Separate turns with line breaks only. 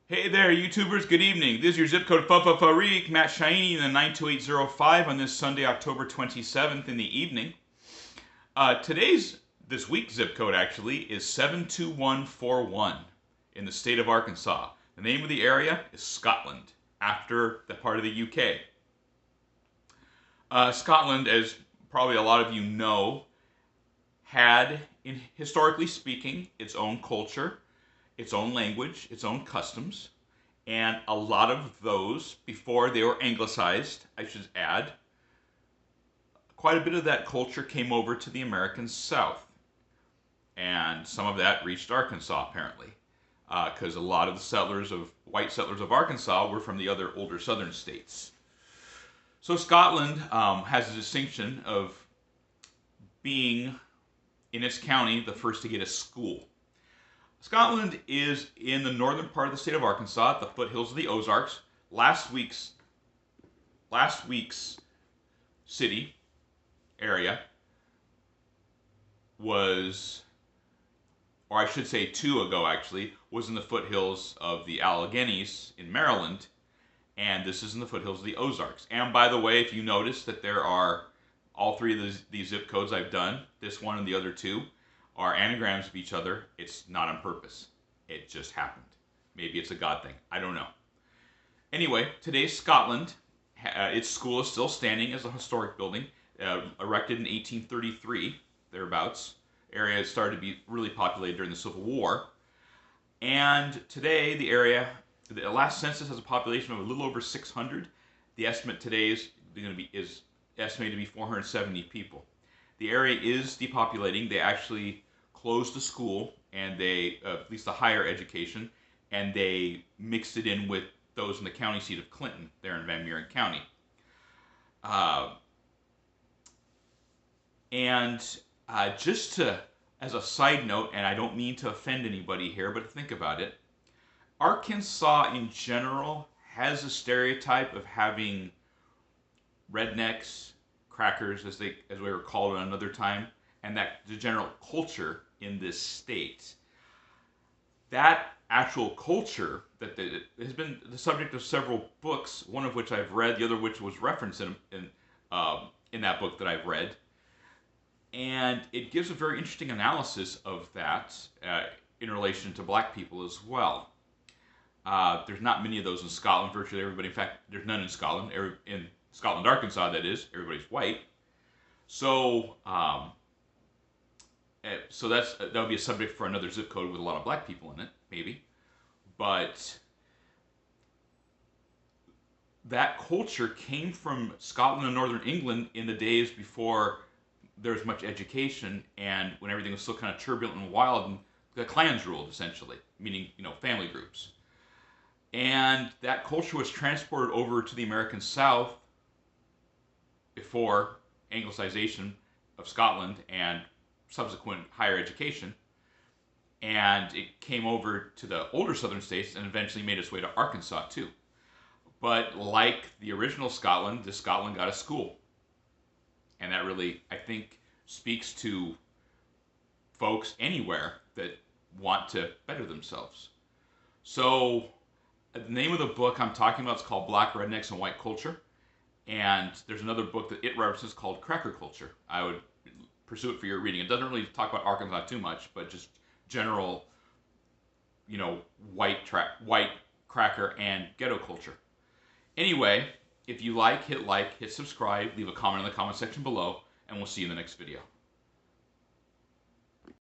Hey there, YouTubers. Good evening. This is your zip code Farik, Matt Shaini in the 92805 on this Sunday, October 27th in the evening. This week's zip code actually is 72141 in the state of Arkansas. The name of the area is Scotland, after the part of the UK. Scotland, as probably a lot of you know, had, historically speaking, its own culture, its own language, its own customs, and a lot of those, before they were anglicized, I should add, quite a bit of that culture came over to the American South. And some of that reached Arkansas, apparently, because a lot of the white settlers of Arkansas were from the other older southern states. So Scotland has a distinction of being, in its county, the first to get a school. Scotland is in the northern part of the state of Arkansas, at the foothills of the Ozarks. Last week's city area was, or I should say 2 ago actually, was in the foothills of the Alleghenies in Maryland, and this is in the foothills of the Ozarks. And by the way, if you notice that there are all 3 of these zip codes I've done, this one and the other 2, are anagrams of each other. It's not on purpose. It just happened. Maybe it's a God thing. I don't know. Anyway, today's Scotland. Its school is still standing as a historic building, erected in 1833, thereabouts. Area started to be really populated during the Civil War. And today, the last census has a population of a little over 600. The estimate today is estimated to be 470 people. The area is depopulating. They actually closed the school, and at least the higher education, and they mixed it in with those in the county seat of Clinton, there in Van Buren County. As a side note, and I don't mean to offend anybody here, but think about it, Arkansas in general has a stereotype of having rednecks, crackers, as we were called at another time, and that the general culture in this state. That actual culture has been the subject of several books, one of which I've read, the other which was referenced in that book that I've read. And it gives a very interesting analysis of that in relation to black people as well. There's not many of those in Scotland. Virtually everybody, in fact, there's none in Scotland. In Scotland, Arkansas, that is, everybody's white. So, that would be a subject for another zip code with a lot of black people in it, maybe. But that culture came from Scotland and northern England in the days before there was much education, and when everything was still kind of turbulent and wild, and the clans ruled, essentially, meaning, family groups. And that culture was transported over to the American South before Anglicization of Scotland and subsequent higher education. And it came over to the older southern states and eventually made its way to Arkansas too. But like the original Scotland, this Scotland got a school. And that really, I think, speaks to folks anywhere that want to better themselves. So the name of the book I'm talking about is called Black Rednecks and White Culture. And there's another book that it references called Cracker Culture. I would pursue it for your reading. It doesn't really talk about Arkansas too much, but just general, white cracker and ghetto culture. Anyway, if you hit subscribe, leave a comment in the comment section below, and we'll see you in the next video.